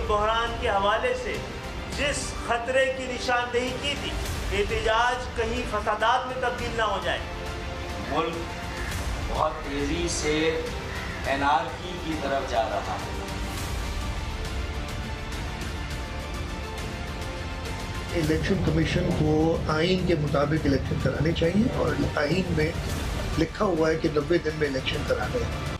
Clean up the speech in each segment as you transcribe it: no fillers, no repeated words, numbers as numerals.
बहरान के हवाले से जिस खतरे की निशानदेही की थी, एहतजाज कहीं फसादात में तब्दील ना हो जाए। मुल्क बहुत तेजी से एनार्की की तरफ जा रहा है। इलेक्शन कमीशन को आइन के मुताबिक इलेक्शन कराने चाहिए और आइन में लिखा हुआ है कि 90 दिन में इलेक्शन कराने हैं।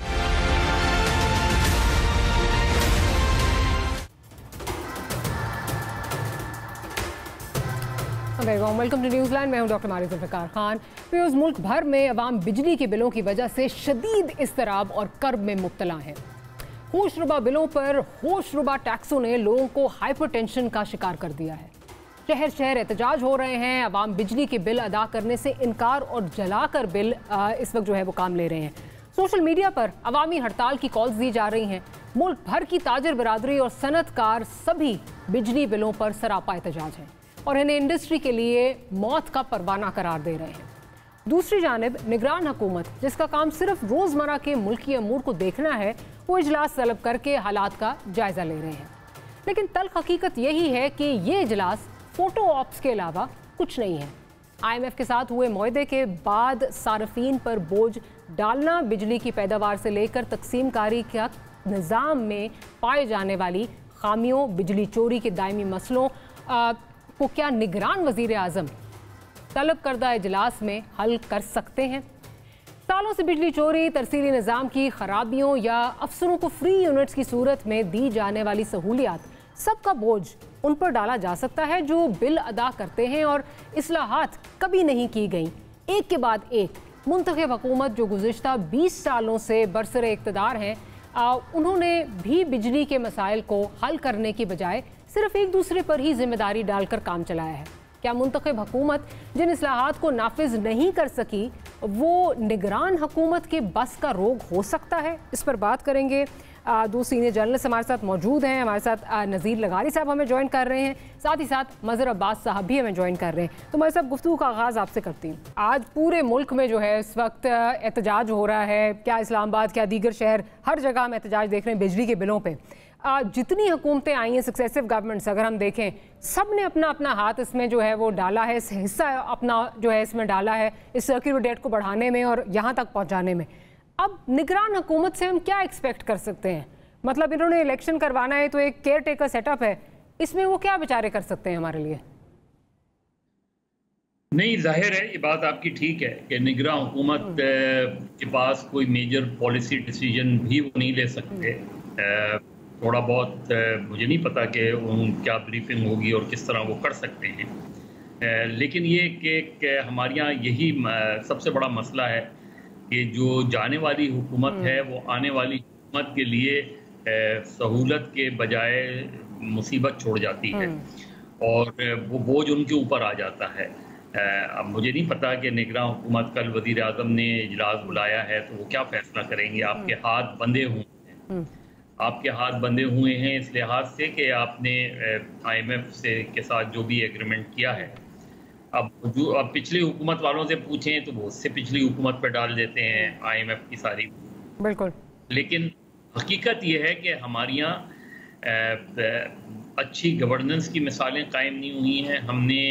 Welcome to Newsland. मैं हूं doctor Maria Zulfiqar Khan. Viewers, मुल्क भर में अवाम बिजली के बिलों की वजह से शदीद इज़्तिराब और कर्ब में मुब्तला हैं। होशरुबा बिलों पर होशरुबा टैक्सों ने लोगों को हाइपरटेंशन का शिकार कर दिया है। शहर शहर एहतजाज हो रहे हैं। अवाम बिजली के बिल अदा करने से इनकार और जलाकर बिल इस वक्त जो है वो काम ले रहे हैं। सोशल मीडिया पर अवामी हड़ताल की कॉल्स दी जा रही हैं। मुल्क भर की ताजर बरादरी और सनतकार सभी बिजली बिलों पर सरापा एहतजाज हैं और इन्हें इंडस्ट्री के लिए मौत का परवाना करार दे रहे हैं। दूसरी जानिब निगरान हुकूमत, जिसका काम सिर्फ रोज़मर्रा के मुल्की अमूर को देखना है, वो इजलास तलब करके हालात का जायज़ा ले रहे हैं। लेकिन तल्ख हकीकत यही है कि ये इजलास फ़ोटो ऑप्स के अलावा कुछ नहीं है। IMF के साथ हुए मुआहदे के बाद सार्फिन पर बोझ डालना, बिजली की पैदावार से लेकर तकसीम कारी का निज़ाम में पाए जाने वाली खामियों, बिजली चोरी के दायमी मसलों को क्या निगरान वज़ीर आज़म तलब करदा इजलास में हल कर सकते हैं? सालों से बिजली चोरी, तरसीली निज़ाम की खराबियों या अफसरों को फ्री यूनिट्स की सूरत में दी जाने वाली सहूलियात, सबका बोझ उन पर डाला जा सकता है जो बिल अदा करते हैं और इस्लाहात कभी नहीं की गई। एक के बाद एक मुंतखब हुकूमत जो गुज़िश्ता 20 सालों से बरसरे इक़्तिदार हैं, उन्होंने भी बिजली के मसाइल को हल करने की बजाय सिर्फ एक दूसरे पर ही जिम्मेदारी डालकर काम चलाया है। क्या मुंतखब हुकूमत जिन इस्लाहात को नाफिज नहीं कर सकी, वो निगरान हुकूमत के बस का रोग हो सकता है? इस पर बात करेंगे। दो सीनियर जर्नलिस्ट हमारे साथ मौजूद हैं। हमारे साथ नज़ीर लगारी साहब हमें ज्वाइन कर रहे हैं, साथ ही साथ मज़हर अब्बास साहब भी हमें ज्वाइन कर रहे हैं। तो मैं सब गुफ्तगू का आगाज़ आपसे करती हूँ। आज पूरे मुल्क में जो है इस वक्त एहतजाज हो रहा है। क्या इस्लामाबाद, क्या दीगर शहर, हर जगह हम एहतजाज देख रहे हैं बिजली के बिलों पर। जितनी हुकूमतें आई हैं, सक्सेसिव गवर्नमेंट्स, अगर हम देखें, सब ने अपना अपना हाथ इसमें जो है वो डाला है, हिस्सा अपना जो है इसमें डाला है, इस सर्कुलर डेट को बढ़ाने में और यहाँ तक पहुँचाने में। अब निगरान हुकूमत से हम क्या एक्सपेक्ट कर सकते हैं? मतलब इन्होंने इलेक्शन करवाना है तो एक केयर टेकर सेटअप है, इसमें वो क्या बेचारे कर सकते हैं हमारे लिए? नहीं, जाहिर है ये बात आपकी ठीक है कि निगरान हुकूमत के पास कोई मेजर पॉलिसी डिसीजन भी वो नहीं ले सकते। थोड़ा बहुत मुझे नहीं पता कि क्या ब्रीफिंग होगी और किस तरह वो कर सकते हैं। लेकिन ये कि हमारे यहाँ यही सबसे बड़ा मसला है कि जो जाने वाली हुकूमत है वो आने वाली हुकूमत के लिए सहूलत के बजाय मुसीबत छोड़ जाती है और वो बोझ उनके ऊपर आ जाता है। अब मुझे नहीं पता कि निगरान हुकूमत, कल वज़ीर आज़म ने इजलास बुलाया है तो वो क्या फैसला करेंगे। आपके हाथ बंधे हुए हैं, आपके हाथ बंधे हुए हैं इस लिहाज से कि आपने IMF से के साथ जो भी एग्रीमेंट किया है, अब पिछली हुकूमत वालों से पूछें तो वो उससे पिछली हुकूमत पर डाल देते हैं IMF की सारी। बिल्कुल। लेकिन हकीकत ये है कि हमारे यहाँ अच्छी गवर्नेंस की मिसालें कायम नहीं हुई हैं। हमने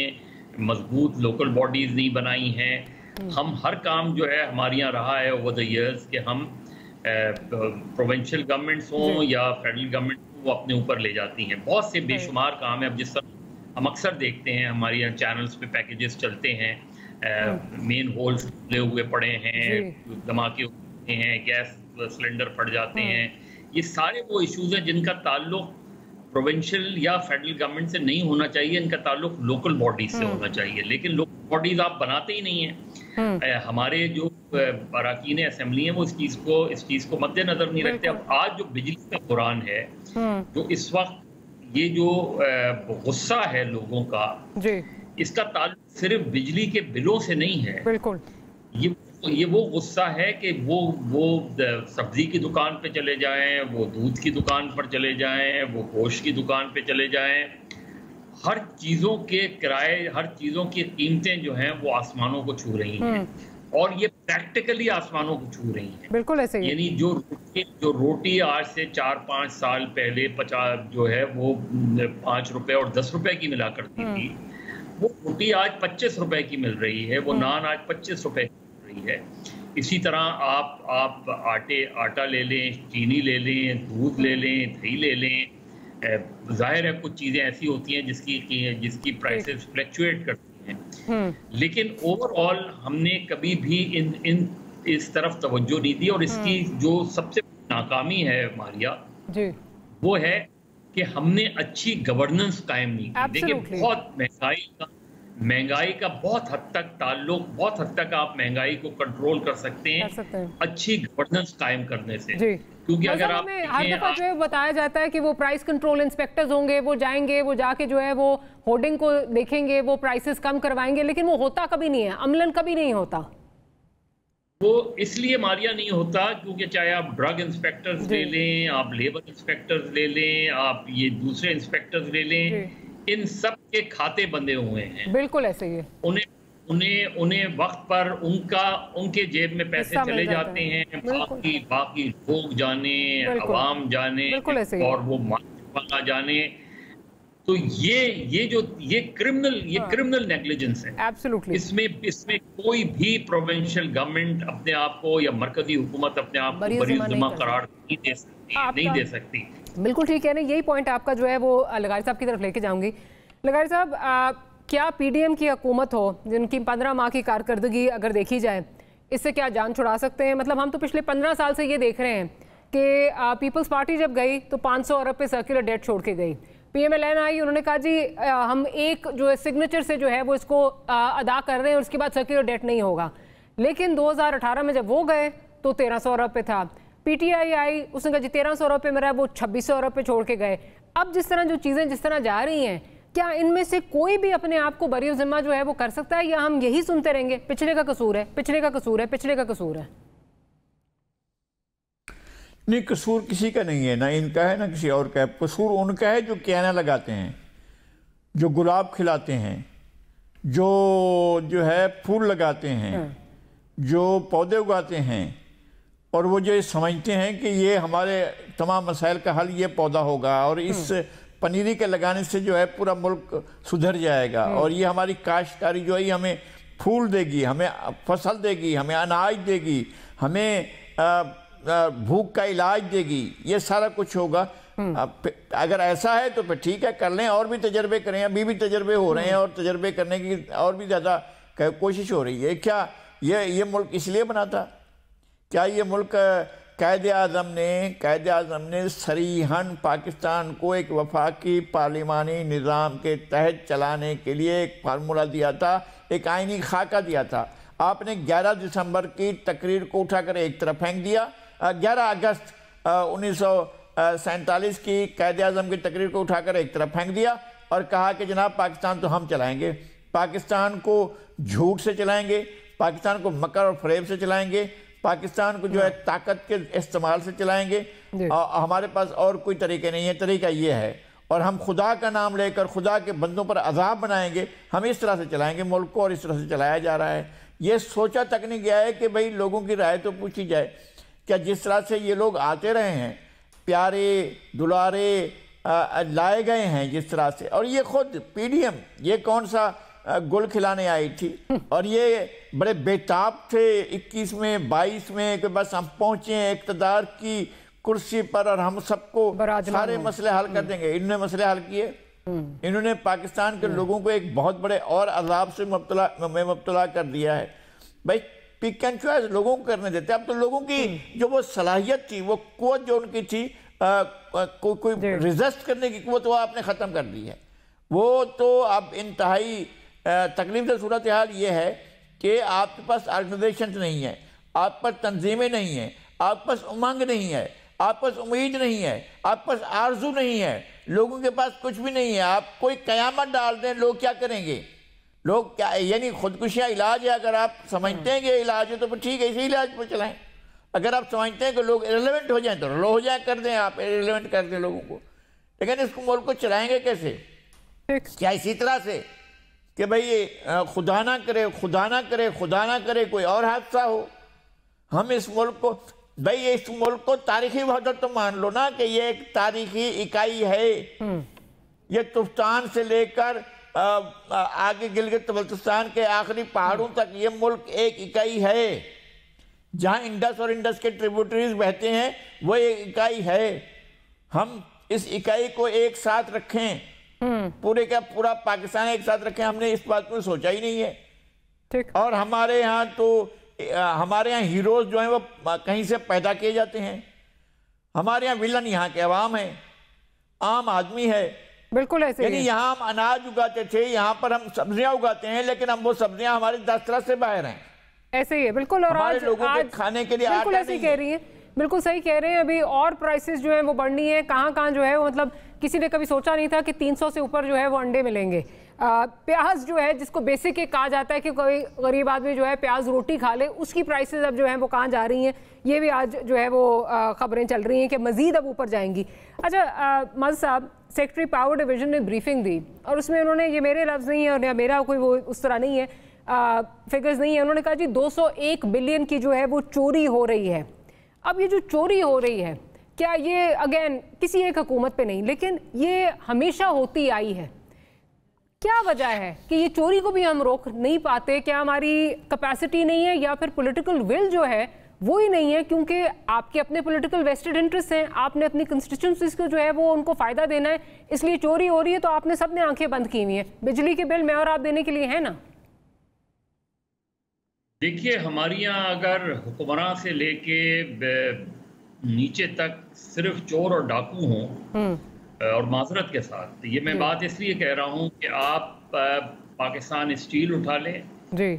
मजबूत लोकल बॉडीज़ नहीं बनाई हैं। हम हर काम जो है हमारे यहाँ रहा है ओवर द ईयर्स कि हम प्रोविंशियल गवर्नमेंट्स हों या फेडरल गवर्नमेंट वो अपने ऊपर ले जाती हैं। बहुत से बेशुमार काम है। अब जिस तरह हम अक्सर देखते हैं हमारे यहाँ चैनल्स पे पैकेजेस चलते हैं, मेन होल्स खुले हुए पड़े हैं, धमाके होते हैं, गैस सिलेंडर फट जाते हैं। ये सारे वो इश्यूज हैं जिनका ताल्लुक प्रोविंशियल या फेडरल गवर्नमेंट से नहीं होना चाहिए, इनका ताल्लुक लोकल बॉडीज से होना चाहिए। लेकिन लोकल बॉडीज आप बनाते ही नहीं हैं। हमारे जो अरकान असेंबली हैं वो इस चीज़ को मद्देनजर नहीं रखते। अब आज जो बिजली का बुरान है, जो इस वक्त ये जो गुस्सा है लोगों का, इसका ताल्लुक सिर्फ बिजली के बिलों से नहीं है। बिल्कुल, ये वो गुस्सा है कि वो सब्जी की दुकान पे चले जाएं, वो दूध की दुकान पर चले जाएं, वो गोश्त की दुकान पे चले जाएं, हर चीज़ों के किराए, हर चीज़ों की कीमतें जो हैं वो आसमानों को छू रही हैं। और ये प्रैक्टिकली आसमानों को छू रही हैं। बिल्कुल ऐसे ही। यानी जो रोटी आज से 4-5 साल पहले 50 जो है वो 5 रुपए और 10 रुपए की मिला करती थी, वो रोटी आज 25 रुपए की मिल रही है, वो नान आज 25 रुपए की मिल रही है। इसी तरह आप आटा ले लें, चीनी ले लें, दूध ले लें, दही ले लें। जाहिर है कुछ चीजें ऐसी होती हैं जिसकी प्राइसेस फ्लक्चुएट करती हैं, लेकिन ओवरऑल हमने कभी भी इस तरफ तवज्जो नहीं दी। और इसकी जो सबसे नाकामी है मारिया जी, वो है कि हमने अच्छी गवर्नेंस कायम नहीं की। देखिए बहुत महंगाई का बहुत हद तक ताल्लुक, बहुत हद तक आप महंगाई को कंट्रोल कर सकते हैं अच्छी गवर्नेंस कायम करने से। क्योंकि अगर आप हर दफा जो है बताया जाता है कि वो प्राइस कंट्रोल इंस्पेक्टर्स होंगे, वो जाएंगे, वो जाके जो है वो होर्डिंग को देखेंगे, वो प्राइसेस कम करवाएंगे, लेकिन वो होता कभी नहीं है, अमलन कभी नहीं होता। वो इसलिए मारिया नहीं होता क्योंकि चाहे आप ड्रग इंस्पेक्टर्स ले लें, आप लेबर इंस्पेक्टर्स ले लें, आप ये दूसरे इंस्पेक्टर्स ले लें, इन सब के खाते बंधे हुए हैं। बिल्कुल ऐसे ही है। उन्हें वक्त पर उनके जेब में पैसे चले जाते हैं, बाकी लोग जाने, अवाम जाने और वो मालिक जाने। तो ये क्रिमिनल नेग्लिजेंस है। एब्सोल्युटली। इसमें कोई भी प्रोविंशियल गवर्नमेंट अपने आप को या मरकजी हुकूमत अपने आप को बरी ज़िम्मा करार नहीं दे सकती। बिल्कुल ठीक है ना, यही पॉइंट आपका जो है वो लगारी साहब की तरफ लेके जाऊंगी। लगारी साहब, क्या पीडीएम की हुकूमत हो जिनकी 15 माह की कारकर्दगी अगर देखी जाए, इससे क्या जान छुड़ा सकते हैं? मतलब हम तो पिछले 15 साल से ये देख रहे हैं कि पीपल्स पार्टी जब गई तो 500 अरब पे सर्कुलर डेट छोड़ के गई। पीएमएलएन आई, उन्होंने कहा जी हम एक जो है सिग्नेचर से जो है वो इसको अदा कर रहे हैं और उसके बाद सर्कुलर डेट नहीं होगा। लेकिन 2018 में जब वो गए तो 1300 अरब पे था। पीटीआई आई, उसने कहा जी 1300 अरब पे मेरा, वो 2600 अरब पे छोड़ के गए। अब जिस तरह जो चीज़ें जिस तरह जा रही हैं, क्या इनमें से कोई भी अपने आप को बरी ज़िम्मा जो है वो कर सकता है, या हम यही सुनते रहेंगे पिछले का कसूर है, पिछले का कसूर है, पिछले का कसूर है? नहीं, कसूर किसी का नहीं है, ना इनका है ना किसी और का है। कसूर उनका है जो कैना लगाते हैं, जो गुलाब खिलाते हैं, जो है फूल लगाते हैं, जो पौधे उगाते हैं, और वो जो समझते हैं कि ये हमारे तमाम मसाइल का हल ये पौधा होगा और इस पनीरी के लगाने से जो है पूरा मुल्क सुधर जाएगा और ये हमारी काश्तकारी जो है हमें फूल देगी, हमें फसल देगी, हमें अनाज देगी, हमें भूख का इलाज देगी, ये सारा कुछ होगा। अगर ऐसा है तो फिर ठीक है, कर लें, और भी तजर्बे करें। अभी भी तजर्बे हो रहे हैं और तजर्बे करने की और भी ज़्यादा कोशिश हो रही है। क्या ये मुल्क इसलिए बना था? क्या ये मुल्क कायदे आज़म ने सरीहन पाकिस्तान को एक वफाकी पार्लिमानी निज़ाम के तहत चलाने के लिए एक फार्मूला दिया था, एक आइनी खाका दिया था? आपने 11 दिसंबर की तकरीर को उठाकर एक तरफ फेंक दिया। 11 अगस्त 1947 की कायदे आज़म की तकरीर को उठाकर एक तरफ फेंक दिया और कहा कि जनाब पाकिस्तान तो हम चलाएंगे, पाकिस्तान को झूठ से चलाएंगे, पाकिस्तान को मकर और फरेब से चलाएंगे, पाकिस्तान को जो है ताकत के इस्तेमाल से चलाएंगे। हमारे पास और कोई तरीके नहीं है, तरीका ये है, और हम खुदा का नाम लेकर खुदा के बंदों पर अजाब बनाएंगे, हम इस तरह से चलाएंगे मुल्क को, और इस तरह से चलाया जा रहा है। ये सोचा तक नहीं गया है कि भाई लोगों की राय तो पूछी जाए। क्या जिस तरह से ये लोग आते रहे हैं, प्यारे दुलारे लाए गए हैं जिस तरह से, और ये खुद पीडीएम ये कौन सा गुल खिलाने आई थी, और ये बड़े बेताब थे 21 में 22 में कि बस हम पहुंचे हैं इक़्तिदार की कुर्सी पर और हम सबको सारे मसले हल कर देंगे। इन्होंने मसले हल किए, इन्होंने पाकिस्तान के लोगों को एक बहुत बड़े और अजाब से मुब्तला कर दिया है। भाई पिक एंड चॉइस लोगों को करने देते। अब तो लोगों की जो वो सलाहियत थी, वो कुव्वत जो उनकी थी, कोई रिजस्ट करने की कुव्वत, वो आपने ख़त्म कर दी है। वो तो अब इंतहाई तकलीफ से सूरत हाल ये है कि आपके पास ऑर्गेनाइजेशन नहीं है, आप पर तंजीमें नहीं हैं, आपके पास उमंग नहीं है, आपके पास उम्मीद नहीं है, आपके पास आरजू नहीं है, लोगों के पास कुछ भी नहीं है। आप कोई कयामत डाल दें, लोग क्या करेंगे? लोग क्या, यानी खुदकुशियाँ इलाज है? अगर आप समझते हैं कि इलाज है तो फिर ठीक है, इसी इलाज पर चलाएं। अगर आप समझते हैं कि लोग इरेलेवेंट हो जाएं तो लो हो जाए, कर दें, आप इरेलेवेंट कर दें लोगों को। लेकिन इसको मुल्क को चलाएंगे कैसे? क्या इसी तरह से कि भाई ये खुदा ना करे, खुदा ना करे, खुदा ना करे कोई और हादसा हो। हम इस मुल्क को, भाई इस मुल्क को तारीखी वहदत तो मान लो ना कि ये एक तारीखी इकाई है। ये तुफ्तान से लेकर आगे गिलगित बल्तिस्तान के आखिरी पहाड़ों तक ये मुल्क एक इकाई है। जहां इंडस और इंडस के ट्रिब्यूटरीज बहते हैं वो एक इकाई है। हम इस इकाई को एक साथ रखें, पूरे का पूरा पाकिस्तान एक साथ रखें, हमने इस बात को सोचा ही नहीं है। ठीक। और हमारे यहाँ तो हमारे यहाँ हीरोज जो हैं वो कहीं से पैदा किए जाते हैं। हमारे यहाँ विलन यहाँ के अवाम है, आम आदमी है। बिल्कुल ऐसे यानी यहाँ हम अनाज उगाते थे, यहाँ पर हम सब्जियां उगाते हैं, लेकिन हम वो सब्जियां हमारे दस्तरस से बाहर हैं। ऐसे ही है बिल्कुल। और हमारे लोगों के खाने के लिए बिल्कुल ऐसे कह रही है, बिल्कुल सही कह रहे हैं। अभी और प्राइसेस जो है वो बढ़नी है, कहाँ जो है वो, मतलब किसी ने कभी सोचा नहीं था कि 300 से ऊपर जो है वो अंडे मिलेंगे। प्याज जो है जिसको बेसिक एक कहा जाता है कि कोई गरीब आदमी जो है प्याज रोटी खा ले, उसकी प्राइसेस अब जो है वो कहाँ जा रही हैं, ये भी आज जो है वो खबरें चल रही हैं कि मजीद अब ऊपर जाएंगी। अच्छा मज़ साहब, सेक्रेटरी पावर डिवीजन ने ब्रीफिंग दी और उसमें उन्होंने, ये मेरे लफ्ज़ नहीं है और मेरा कोई वो उस तरह नहीं है, फिगर्स नहीं है, उन्होंने कहा जी 201 बिलियन की जो है वो चोरी हो रही है। अब ये जो चोरी हो रही है, क्या ये अगेन किसी एक हुकूमत पे नहीं, लेकिन ये हमेशा होती आई है, क्या वजह है कि ये चोरी को भी हम रोक नहीं पाते? क्या हमारी कैपेसिटी नहीं है या फिर पॉलिटिकल विल जो है वो ही नहीं है? क्योंकि आपके अपने पॉलिटिकल वेस्टेड इंटरेस्ट हैं, आपने अपनी कंस्टिट्यूंसीज को जो है वो उनको फ़ायदा देना है, इसलिए चोरी हो रही है। तो आपने सबने आंखें बंद की हुई हैं, बिजली के बिल मैं और आप देने के लिए है ना। देखिए, हमारे यहाँ अगर हुक्मरान से लेके नीचे तक सिर्फ चोर और डाकू हों, और माजरत के साथ ये मैं बात इसलिए कह रहा हूँ कि आप पाकिस्तान स्टील उठा लें जी,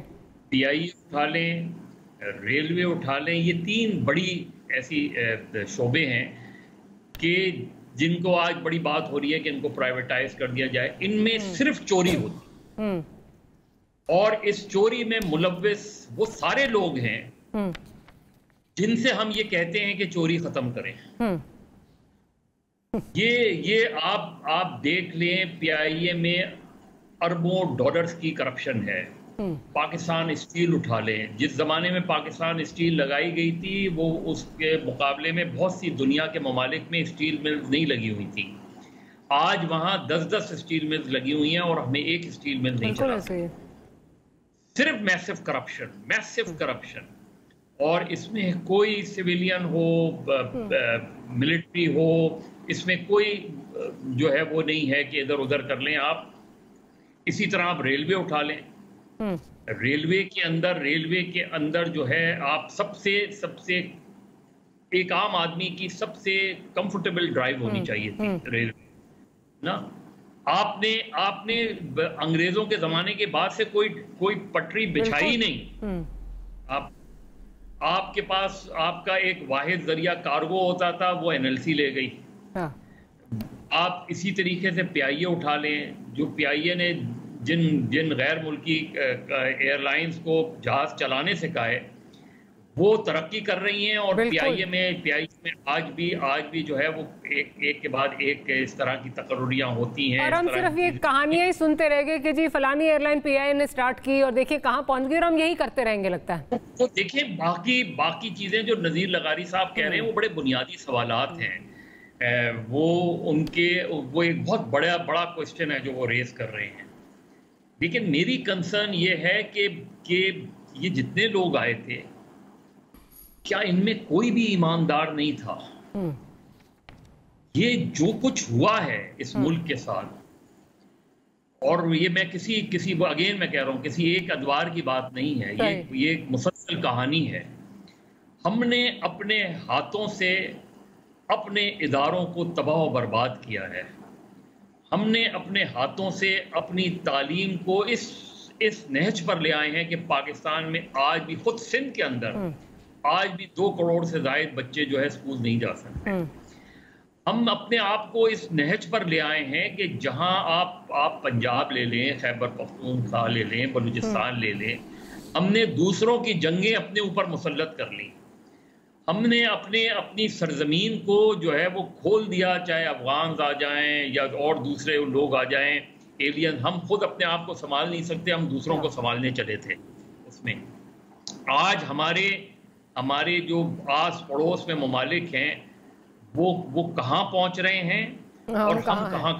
PIE उठा लें, रेलवे उठा लें, ये 3 बड़ी ऐसी शोबे हैं कि जिनको आज बड़ी बात हो रही है कि इनको प्राइवेटाइज कर दिया जाए। इनमें सिर्फ चोरी होती, और इस चोरी में मुलव्विस वो सारे लोग हैं जिनसे हम ये कहते हैं कि चोरी खत्म करें। ये आप देख लें, PIA में अरबों डॉलर्स की करप्शन है। पाकिस्तान स्टील उठा लें, जिस जमाने में पाकिस्तान स्टील लगाई गई थी वो उसके मुकाबले में बहुत सी दुनिया के ममालिक में स्टील मिल्स नहीं लगी हुई थी। आज वहां 10-10 स्टील मिल्स लगी हुई हैं और हमें एक स्टील मिल नहीं चला। सिर्फ मैसिव करप्शन, और इसमें कोई सिविलियन हो, मिलिट्री हो, इसमें कोई जो है वो नहीं है कि इधर उधर कर लें आप। इसी तरह आप रेलवे उठा लें, रेलवे के अंदर जो है आप सबसे एक आम आदमी की सबसे कंफर्टेबल ड्राइव होनी चाहिए थी रेलवे ना। आपने अंग्रेजों के जमाने के बाद से कोई पटरी बिछाई नहीं। आपके पास आपका एक वाहिद जरिया कार्गो होता था, वो NLC ले गई। आप इसी तरीके से PIA उठा लें, जो PIA ने जिन गैर मुल्की एयरलाइंस को जहाज चलाने से कहा है वो तरक्की कर रही हैं, और PIA में आज भी जो है वो एक के बाद एक इस तरह की तकर्रियां होती हैं। और हम सिर्फ ये कहानियां ही सुनते रह गए कि जी फलानी एयरलाइन PIA ने स्टार्ट की और देखिए कहाँ पहुंच गई, और हम यही करते रहेंगे लगता है। तो देखिए, बाकी चीजें जो नज़ीर लगारी साहब कह रहे हैं वो बड़े बुनियादी सवालात हैं। वो एक बहुत बड़ा क्वेश्चन है जो वो रेज कर रहे हैं। लेकिन मेरी कंसर्न ये है कि ये जितने लोग आए थे, क्या इनमें कोई भी ईमानदार नहीं था? ये जो कुछ हुआ है इस मुल्क के साथ, और ये मैं किसी अगेन मैं कह रहा हूँ, किसी एक अदवार की बात नहीं है, ये एक मुसलसल कहानी है। हमने अपने हाथों से अपने इदारों को तबाह व बर्बाद किया है। हमने अपने हाथों से अपनी तालीम को इस नहज पर ले आए हैं कि पाकिस्तान में आज भी, खुद सिंध के अंदर आज भी 2 करोड़ से ज़ायद बच्चे जो है स्कूल नहीं जा सकते। हम अपने आप को इस नहज पर ले आए हैं कि जहां आप पंजाब ले लें, खैबर पख्तूनख्वा ले लें, बलूचिस्तान ले लें, हमने दूसरों की जंगें अपने ऊपर मुसल्लत कर ली। हमने अपनी सरजमीन को जो है वो खोल दिया, चाहे अफगान आ जाएं या और दूसरे लोग आ जाएं। एलियन, हम खुद अपने आप को संभाल नहीं सकते, हम दूसरों को संभालने चले थे उसमें। आज हमारे जो आस पड़ोस में ममालिक हैं वो कहाँ पहुंच रहे हैं और हम कहाँ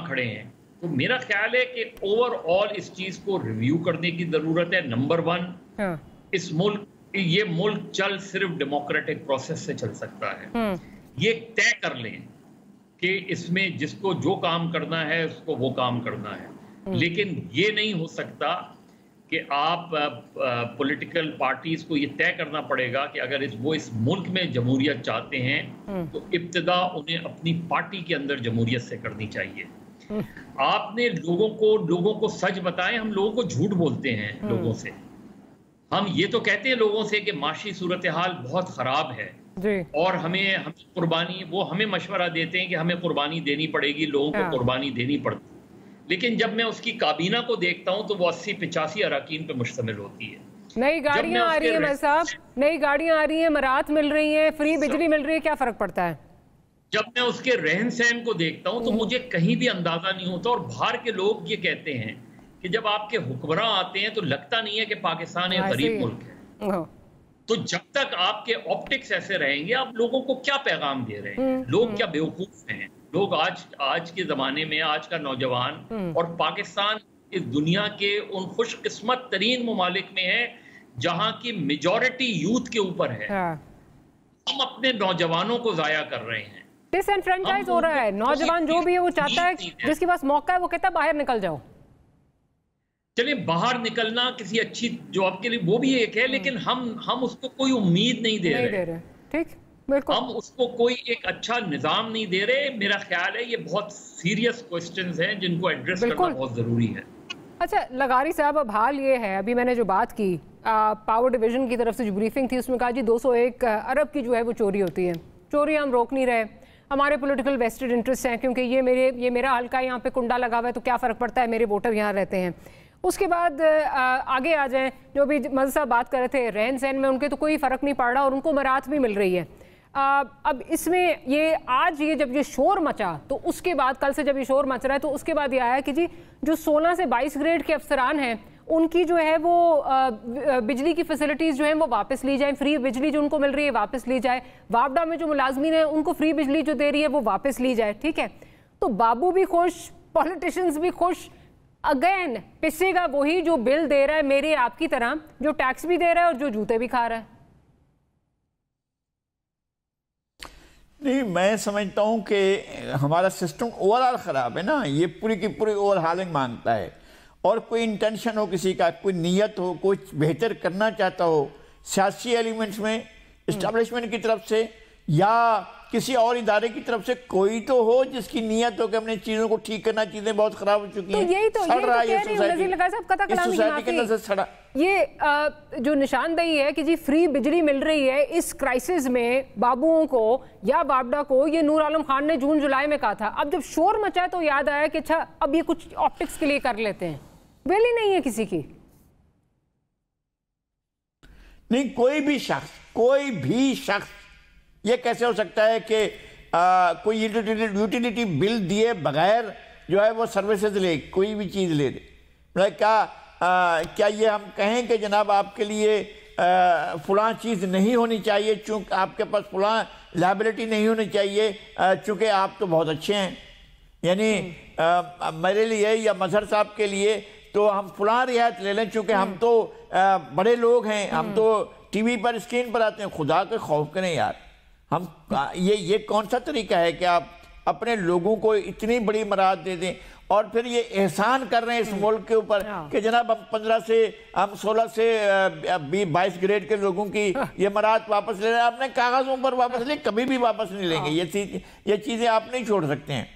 खड़े हैं। तो मेरा ख्याल है कि ओवरऑल इस चीज को रिव्यू करने की जरूरत है। नंबर 1, ये मुल्क चल सिर्फ डेमोक्रेटिक प्रोसेस से चल सकता है। ये तय कर लें कि इसमें जिसको जो काम करना है उसको वो काम करना है, लेकिन ये नहीं हो सकता कि आप पॉलिटिकल पार्टीज को ये तय करना पड़ेगा कि अगर वो इस मुल्क में जमहूरियत चाहते हैं तो इब्तिदा उन्हें अपनी पार्टी के अंदर जमहूरियत से करनी चाहिए। आपने लोगों को सच बताएं, हम लोगों को झूठ बोलते हैं लोगों से। हम ये तो कहते हैं लोगों से कि माशी सूरत हाल बहुत खराब है जी। और हमें कुर्बानी, वो हमें मशवरा देते हैं कि हमें कुर्बानी देनी पड़ेगी, लोगों को कुर्बानी देनी पड़ती, लेकिन जब मैं उसकी काबीना को देखता हूं तो वो 80-85 अराकीन पे मुश्तमिल होती है। नई गाड़ियां आ रही है मैं साहब, नई गाड़ियां आ रही हैं, मराहत मिल रही है, फ्री बिजली मिल रही है, क्या फर्क पड़ता है? जब मैं उसके रहन सहन को देखता हूं तो मुझे कहीं भी अंदाजा नहीं होता। और बाहर के लोग ये कहते हैं कि जब आपके हुक्मरान आते हैं तो लगता नहीं है कि पाकिस्तान एक गरीब मुल्क है। तो जब तक आपके ऑप्टिक्स ऐसे रहेंगे, आप लोगों को क्या पैगाम दे रहे हैं? लोग क्या बेवकूफ हैं? लोग आज के जमाने में, आज का नौजवान और पाकिस्तान इस दुनिया के उन खुशकिस्मत तरीन ममालिक में है जहां की मेजॉरिटी यूथ के ऊपर है। हम अपने नौजवानों को जाया कर रहे हैं, डिसएनफ्रेंचाइज हो रहा है। नौजवान जो भी है वो चाहता है, जिसके पास मौका है वो कहता है बाहर निकल जाओ। चलिए, बाहर निकलना किसी अच्छी जॉब के लिए वो भी एक है, लेकिन हम उसको कोई उम्मीद नहीं दे रहे। ठीक, बिल्कुल। हम उसको कोई एक अच्छा निजाम नहीं दे रहे। मेरा ख्याल है ये बहुत सीरियस क्वेश्चंस हैं जिनको एड्रेस करना बहुत जरूरी है। अच्छा लगारी साहब, अब हाल ये है, अभी मैंने जो बात की पावर डिवीजन की तरफ से जो ब्रीफिंग थी उसमें कहा जी 201 अरब की जो है वो चोरी होती है। चोरी हम रोक नहीं रहे, हमारे पॉलिटिकल वेस्टेड इंटरेस्ट हैं, क्योंकि ये मेरा हल्का है, यहाँ पे कुंडा लगा हुआ है तो क्या फ़र्क पड़ता है, मेरे वोटर यहाँ रहते हैं। उसके बाद आगे आ जाएं, जो भी मज़हर साहब बात कर रहे थे, रहन सहन में उनके तो कोई फ़र्क नहीं पड़ रहा और उनको मराहत भी मिल रही है। अब इसमें ये आज ये जब ये शोर मचा तो उसके बाद, कल से जब ये शोर मच रहा है तो उसके बाद ये आया कि जी जो 16 से 22 ग्रेड के अफसरान हैं उनकी जो है वो बिजली की फैसिलिटीज़ जो हैं वो वापस ली जाए, फ्री बिजली जो उनको मिल रही है वापस ली जाए, वापडा में जो मुलाजमीन है उनको फ्री बिजली जो दे रही है वो वापस ली जाए। ठीक है, तो बाबू भी खुश, पॉलिटिशियंस भी खुश, अगेन पिसेगा वही जो बिल दे रहा है मेरे आपकी तरह, जो टैक्स भी दे रहा है और जो जूते भी खा रहा है। नहीं, मैं समझता हूं कि हमारा सिस्टम ओवरऑल ख़राब है ना। ये पूरी की पूरी ओवरहालिंग मांगता है, और कोई इंटेंशन हो किसी का, कोई नीयत हो, कोई बेहतर करना चाहता हो सियासी एलिमेंट्स में, इस्टेब्लिशमेंट की तरफ से या किसी और इदारे की तरफ से, कोई तो हो जिसकी नीयत हो कि अपने चीज़ों को ठीक करना। चीज़ें बहुत ख़राब हो चुकी हैं, ये जो निशानदेही है कि जी फ्री बिजली मिल रही है इस क्राइसिस में बाबुओं को या वापडा को, ये नूर आलम खान ने जून जुलाई में कहा था। अब जब शोर मचा तो याद आया कि अच्छा अब ये कुछ ऑप्टिक्स के लिए कर लेते हैं। बिल ही नहीं है किसी की। नहीं, कोई भी शख्स ये कैसे हो सकता है कि कोई यूटिलिटी बिल दिए बगैर जो है वो सर्विसेज ले, कोई भी चीज़ ले दे। मतलब क्या ये हम कहें कि जनाब आपके लिए फलां चीज़ नहीं होनी चाहिए चूँकि आपके पास फलां लायबिलिटी नहीं होनी चाहिए चूँकि आप तो बहुत अच्छे हैं, यानी मेरे लिए या मजहर साहब के लिए तो हम फलां रियायत ले लें चूँकि हम तो बड़े लोग हैं, हम तो टीवी पर स्क्रीन पर आते हैं। खुदा के खौफ करें यार, हम ये कौन सा तरीका है कि आप अपने लोगों को इतनी बड़ी मराहत दे दें और फिर ये एहसान कर रहे हैं इस मुल्क के ऊपर कि जनाब हम 16 से 22 ग्रेड के लोगों की ये मराहत वापस ले रहे हैं। आपने कागज़ों पर वापस ले, कभी भी वापस नहीं लेंगे। ये चीज़ें आप नहीं छोड़ सकते हैं।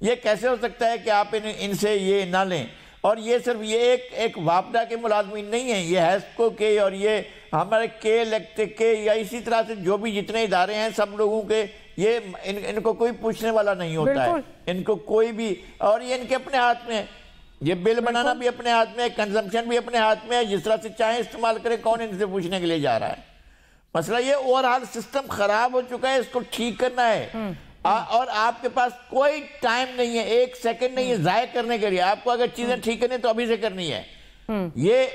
ये कैसे हो सकता है कि आप इनसे ये ना लें? और ये सिर्फ ये एक वापडा के मुलाजमीन नहीं है, ये हैस्को के और ये हमारे के इलेक्ट्रिक के या इसी तरह से जो भी जितने इदारे हैं सब लोगों के, ये इनको कोई पूछने वाला नहीं होता है, इनको कोई भी, और ये इनके अपने हाथ में है। ये बिल बनाना भी अपने हाथ में है, कंजम्पशन भी अपने हाथ में है, जिस तरह से चाहे इस्तेमाल करे, कौन इनसे पूछने के लिए जा रहा है। मसला ये ओवरऑल सिस्टम खराब हो चुका है, इसको ठीक करना है। और आपके पास कोई टाइम नहीं है, 1 सेकंड नहीं है जाया करने के लिए। आपको अगर चीजें ठीक करनी तो अभी से करनी है। ये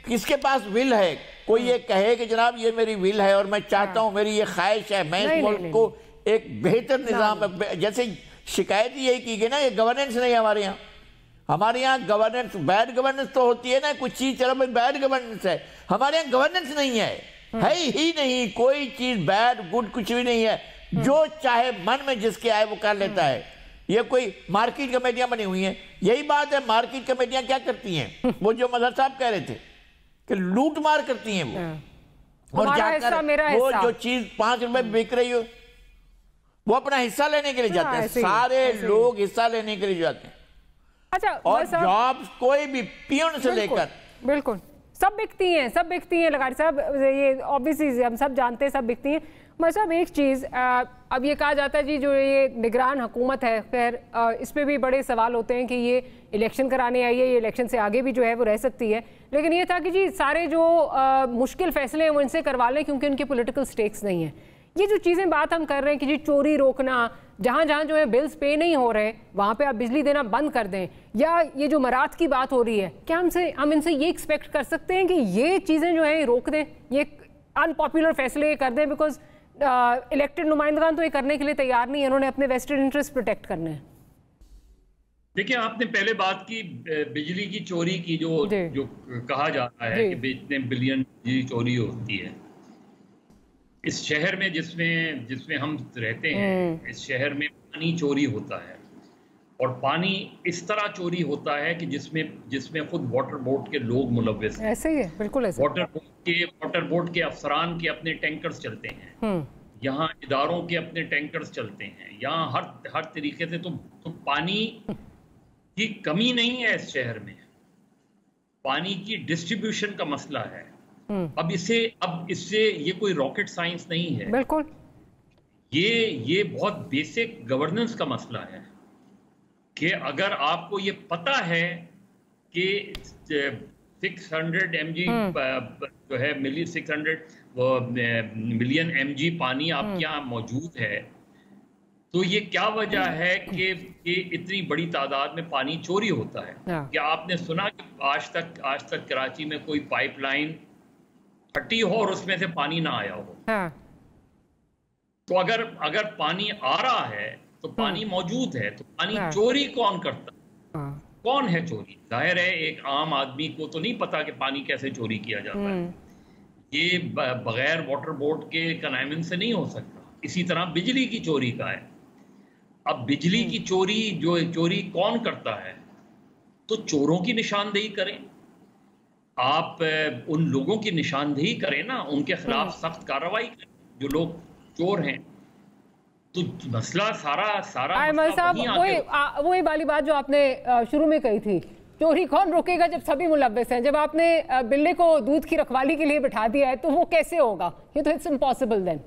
किसके पास विल है? कोई ये कहे कि जनाब ये मेरी विल है और मैं चाहता हूं, मेरी ये ख्वाहिश है, मैं इस मुल्क को एक बेहतर निजाम, जैसे शिकायत यही की गई ना, ये गवर्नेंस नहीं है हमारे यहाँ। हमारे यहाँ गवर्नेंस, बैड गवर्नेंस तो होती है ना, कुछ चीज चलो भाई बैड गवर्नेंस है, हमारे यहाँ गवर्नेंस नहीं है ही नहीं। कोई चीज बैड गुड कुछ भी नहीं है, जो चाहे मन में जिसके आए वो कर लेता है। ये कोई मार्केट कमेटियां बनी हुई हैं। यही बात है, मार्केट कमेटियां क्या करती हैं? वो जो मदर साहब कह रहे थे कि लूट मार करती हैं वो, और जाकर वो जो चीज 5 रुपए बिक रही हो वो अपना हिस्सा लेने के लिए जाते हैं। सारे लोग हिस्सा लेने के लिए जाते हैं। अच्छा, और जॉब कोई भी पियून से लेकर बिल्कुल सब बिकती हैं, सब बिकती हैं। लगारी साहब ये ऑब्वियसली हम सब जानते हैं, सब बिकती हैं। मैं साहब एक चीज़, अब ये कहा जाता है जी जो ये निगरान हुकूमत है, खैर इस पर भी बड़े सवाल होते हैं कि ये इलेक्शन कराने आई है, ये इलेक्शन से आगे भी जो है वो रह सकती है। लेकिन ये था कि जी सारे जो मुश्किल फैसले हैं वो इनसे करवा लें क्योंकि उनके पॉलिटिकल स्टेक्स नहीं हैं। ये जो चीज़ें बात हम कर रहे हैं कि जी चोरी रोकना, जहाँ जहाँ जो है बिल्स पे नहीं हो रहे वहाँ पे आप बिजली देना बंद कर दें, या ये जो मराठ की बात हो रही है, क्या हम इनसे ये एक्सपेक्ट कर सकते हैं कि ये चीज़ें जो है रोक दें, ये अनपॉपुलर फैसले कर दें? बिकॉज इलेक्टेड नुमाइंदगान तो ये करने के लिए तैयार नहीं है, उन्होंने अपने वेस्टेड इंटरेस्ट प्रोटेक्ट करने हैं। देखिए, आपने पहले बात की बिजली की चोरी की, जो कहा जाता है कि इतने बिलियन बिजली चोरी होती है इस शहर में जिसमें हम रहते हैं। इस शहर में पानी चोरी होता है, और पानी इस तरह चोरी होता है कि जिसमें खुद वाटर बोर्ड के लोग मुलव्वस हैं। ऐसे ही है, बिल्कुल ऐसे। वाटर बोर्ड के अफसरान के अपने टैंकर्स चलते हैं, यहाँ इदारों के अपने टैंकर्स चलते हैं, यहाँ हर तरीके से तो पानी की कमी नहीं है इस शहर में। पानी की डिस्ट्रीब्यूशन का मसला है। अब इससे ये कोई रॉकेट साइंस नहीं है, बिल्कुल। ये बहुत बेसिक गवर्नेंस का मसला है कि अगर आपको ये पता है कि 600 mg जो है 600 मिलियन mg पानी आपके यहाँ मौजूद है, तो ये क्या वजह है कि इतनी बड़ी तादाद में पानी चोरी होता है? क्या आपने सुना कि आज तक कराची में कोई पाइपलाइन फटी हो और उसमें से पानी ना आया हो? तो अगर पानी आ रहा है तो पानी मौजूद है, तो पानी चोरी कौन करता है? कौन है चोरी? जाहिर है एक आम आदमी को तो नहीं पता कि पानी कैसे चोरी किया जाता है। ये बगैर वाटर बोर्ड के कनाइमन से नहीं हो सकता। इसी तरह बिजली की चोरी का है। अब बिजली की चोरी कौन करता है? तो चोरों की निशानदेही करें, आप उन लोगों की निशानदेही करें ना, उनके खिलाफ सख्त कार्रवाई करें जो लोग चोर हैं। तो मसला सारा वही वाली बात जो आपने शुरू में कही थी, चोरी कौन रोकेगा जब सभी मुलव्वस हैं? जब आपने बिल्ली को दूध की रखवाली के लिए बिठा दिया है तो वो कैसे होगा? ये तो इट्स इम्पॉसिबल देन।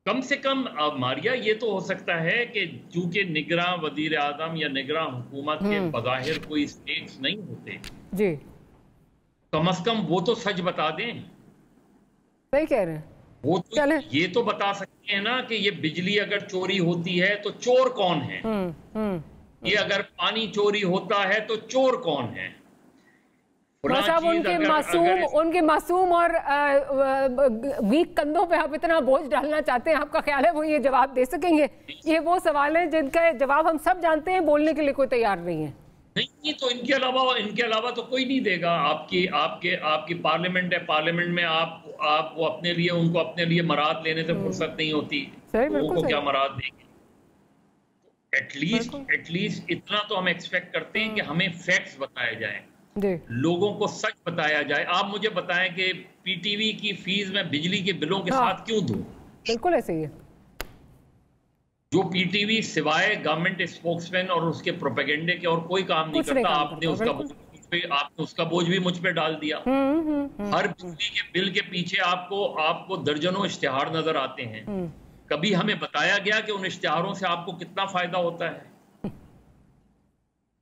कम से कम मारिया ये तो हो सकता है कि चूंकि निगरां वजीर आजम या निगरां हुकूमत के बज़ाहिर कोई स्टेक्स नहीं होते जी, कम से कम वो तो सच बता दें। सही कह रहे हैं वो तो ये तो बता सकते हैं ना कि ये बिजली अगर चोरी होती है तो चोर कौन है, ये अगर पानी चोरी होता है तो चोर कौन है। साहब उनके मासूम और वीक कंधों पे आप इतना बोझ डालना चाहते हैं? आपका ख्याल है वो ये जवाब दे सकेंगे? ये वो सवाल है जिनका जवाब हम सब जानते हैं, बोलने के लिए कोई तैयार नहीं है। नहीं, तो इनके अलावा तो कोई नहीं देगा। आपकी पार्लियामेंट है, पार्लियामेंट में आप वो उनको अपने लिए मराद लेने से फुर्सत नहीं होती, उनको क्या मराद देंगे? एटलीस्ट इतना तो हम एक्सपेक्ट करते हैं कि हमें फैक्ट्स बताए जाएं, लोगों को सच बताया जाए। आप मुझे बताएं कि पीटीवी की फीस में बिजली के बिलों के साथ क्यों दूं? बिल्कुल ऐसे ही है। जो पीटीवी सिवाय गवर्नमेंट स्पोक्समैन और उसके प्रोपेगेंडे के और कोई काम नहीं करता, आपने उसका बोझ भी मुझ पे डाल दिया। हर बिजली के बिल के पीछे आपको दर्जनों इश्तिहार नजर आते हैं। कभी हमें बताया गया कि उन इश्तिहारों से आपको कितना फायदा होता है?